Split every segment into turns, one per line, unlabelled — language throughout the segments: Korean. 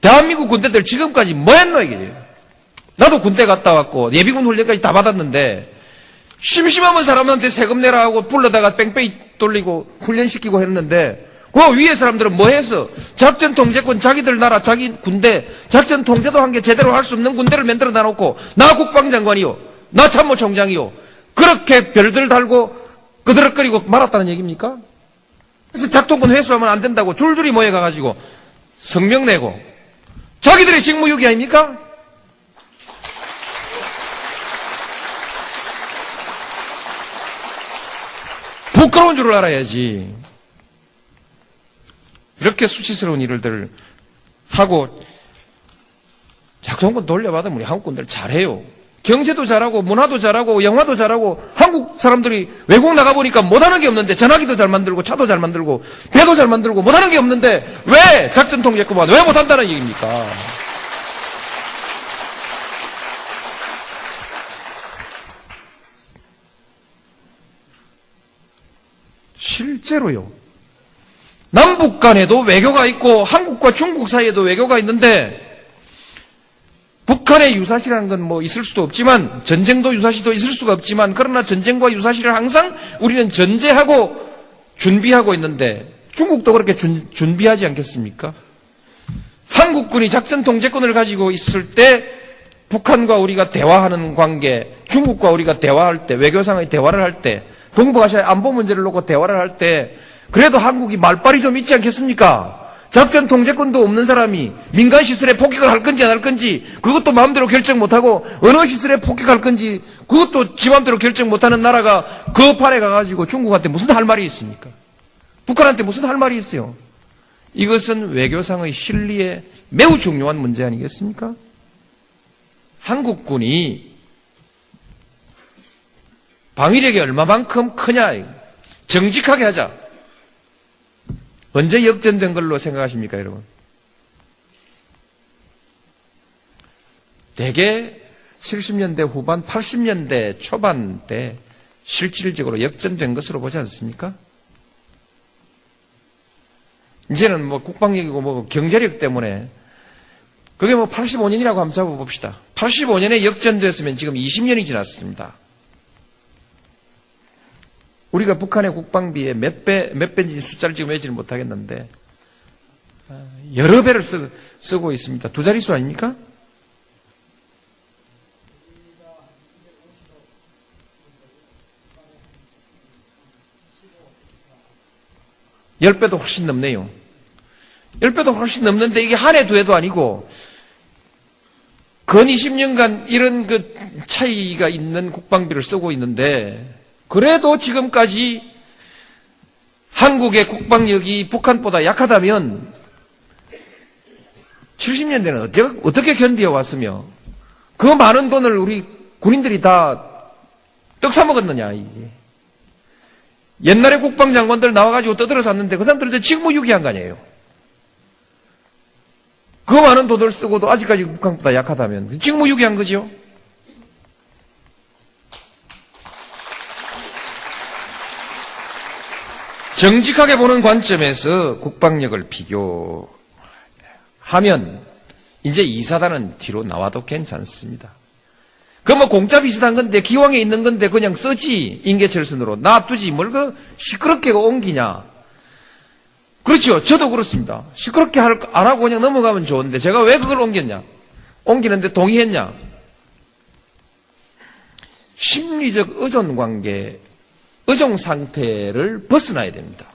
대한민국 군대들 지금까지 뭐 했노, 이게? 나도 군대 갔다 왔고, 예비군 훈련까지 다 받았는데, 심심하면 사람한테 세금 내라 하고 불러다가 뺑뺑이 돌리고 훈련시키고 했는데, 그 위에 사람들은 뭐 해서? 작전 통제권 자기들 나라, 자기 군대, 작전 통제도 한 게 제대로 할 수 없는 군대를 만들어 놔놓고, 나 국방장관이요, 나 참모총장이요, 그렇게 별들 달고 끄드럭거리고 말았다는 얘기입니까? 그래서 작동권 회수하면 안 된다고 줄줄이 모여가가지고 성명 내고, 자기들의 직무유기 아닙니까? 부끄러운 줄을 알아야지. 이렇게 수치스러운 일들을 하고 작동권 돌려받으면 우리 한국군들 잘해요. 경제도 잘하고 문화도 잘하고 영화도 잘하고, 한국 사람들이 외국 나가보니까 못하는 게 없는데, 전화기도 잘 만들고 차도 잘 만들고 배도 잘 만들고 못하는 게 없는데 왜 작전 통제권만 왜 못한다는 얘기입니까? 실제로요, 남북 간에도 외교가 있고 한국과 중국 사이에도 외교가 있는데, 북한의 유사시라는 건 뭐 있을 수도 없지만, 전쟁도 유사시도 있을 수가 없지만, 그러나 전쟁과 유사시를 항상 우리는 전제하고 준비하고 있는데, 중국도 그렇게 준비하지 않겠습니까? 한국군이 작전 통제권을 가지고 있을 때 북한과 우리가 대화하는 관계, 중국과 우리가 대화할 때, 외교상의 대화를 할 때, 동북아시아의 안보 문제를 놓고 대화를 할 때, 그래도 한국이 말빨이 좀 있지 않겠습니까? 작전 통제권도 없는 사람이 민간 시설에 폭격을 할 건지 안 할 건지 그것도 마음대로 결정 못하고, 어느 시설에 폭격할 건지 그것도 지 마음대로 결정 못하는 나라가 그 판에 가가지고 중국한테 무슨 할 말이 있습니까? 북한한테 무슨 할 말이 있어요? 이것은 외교상의 실리에 매우 중요한 문제 아니겠습니까? 한국군이 방위력이 얼마만큼 크냐, 정직하게 하자. 언제 역전된 걸로 생각하십니까, 여러분? 대개 70년대 후반, 80년대 초반 때 실질적으로 역전된 것으로 보지 않습니까? 이제는 뭐 국방력이고 뭐 경제력 때문에, 그게 뭐 85년이라고 한번 잡아봅시다. 85년에 역전됐으면 지금 20년이 지났습니다. 우리가 북한의 국방비에 몇 배인지 숫자를 지금 외지를 못하겠는데 여러 배를 쓰고 있습니다. 두 자릿수 아닙니까? 열 배도 훨씬 넘네요. 10배도 훨씬 넘는데, 이게 한 해 두 해도 아니고 근 20년간 이런 그 차이가 있는 국방비를 쓰고 있는데, 그래도 지금까지 한국의 국방력이 북한보다 약하다면 70년대는 어떻게 견뎌왔으며 그 많은 돈을 우리 군인들이 다 떡 사먹었느냐, 이게. 옛날에 국방장관들 나와가지고 떠들어 샀는데 그 사람들도 직무유기한 거 아니에요. 그 많은 돈을 쓰고도 아직까지 북한보다 약하다면 직무유기한 거죠. 정직하게 보는 관점에서 국방력을 비교하면 이제 이 사단은 뒤로 나와도 괜찮습니다. 그 뭐 공짜 비슷한 건데, 기왕에 있는 건데 그냥 쓰지, 인계철선으로 놔두지 뭘 그 시끄럽게 옮기냐. 그렇죠. 저도 그렇습니다. 시끄럽게 안 하고 그냥 넘어가면 좋은데 제가 왜 그걸 옮겼냐, 옮기는데 동의했냐. 심리적 의존관계, 의존 상태를 벗어나야 됩니다.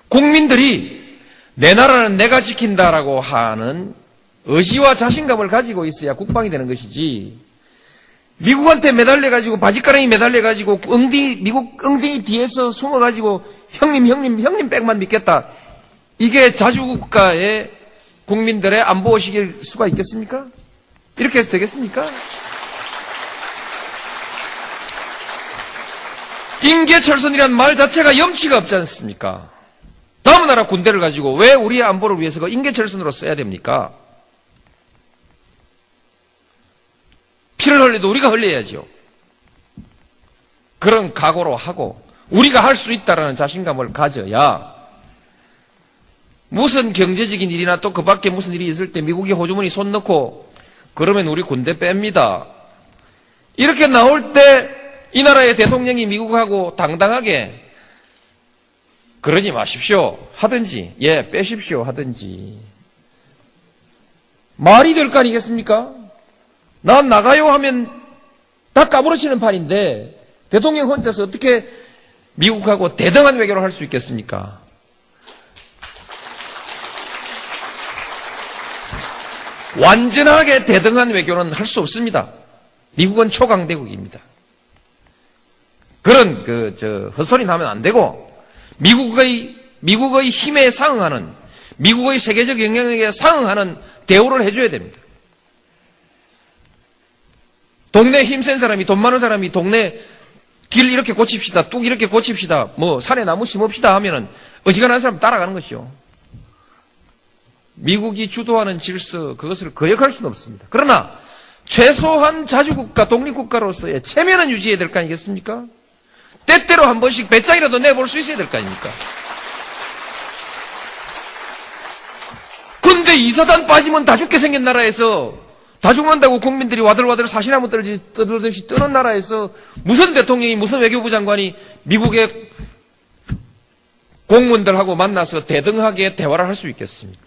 국민들이 내 나라는 내가 지킨다라고 하는 의지와 자신감을 가지고 있어야 국방이 되는 것이지, 미국한테 매달려가지고, 바지가랑이 매달려가지고, 미국 엉덩이 뒤에서 숨어가지고, 형님 백만 믿겠다. 이게 자주국가의 국민들의 안보의식일 수가 있겠습니까? 이렇게 해서 되겠습니까? 인계철선이란 말 자체가 염치가 없지 않습니까? 다음 나라 군대를 가지고 왜 우리의 안보를 위해서 그 인계철선으로 써야 됩니까? 피를 흘려도 우리가 흘려야죠. 그런 각오로 하고 우리가 할 수 있다라는 자신감을 가져야 무슨 경제적인 일이나 또 그 밖에 무슨 일이 있을 때 미국이 호주머니 손 넣고 그러면 우리 군대 뺍니다. 이렇게 나올 때 이 나라의 대통령이 미국하고 당당하게 그러지 마십시오 하든지 빼십시오 하든지 말이 될 거 아니겠습니까? 난 나가요 하면 다 까무러치는 판인데 대통령 혼자서 어떻게 미국하고 대등한 외교를 할 수 있겠습니까? 완전하게 대등한 외교는 할 수 없습니다. 미국은 초강대국입니다. 그런 헛소리는 하면 안 되고 미국의 힘에 상응하는 미국의 세계적 영향력에 상응하는 대우를 해줘야 됩니다. 동네 힘센 사람이 돈 많은 사람이 동네 길 이렇게 고칩시다 뚝 이렇게 고칩시다 뭐 산에 나무 심읍시다 하면은 어지간한 사람 따라가는 것이죠. 미국이 주도하는 질서 그것을 거역할 수는 없습니다. 그러나 최소한 자주국가 독립국가로서의 체면은 유지해야 될 거 아니겠습니까? 때때로 한 번씩 배짱이라도 내볼 수 있어야 될 거 아닙니까? 근데 이사단 빠지면 다 죽게 생긴 나라에서 다 죽는다고 국민들이 와들와들 사시나무 떠들듯이 뜨는 나라에서 무슨 대통령이 무슨 외교부 장관이 미국의 공무원들하고 만나서 대등하게 대화를 할 수 있겠습니까?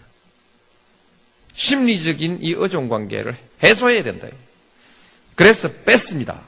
심리적인 이 의존관계를 해소해야 된다. 그래서 뺐습니다.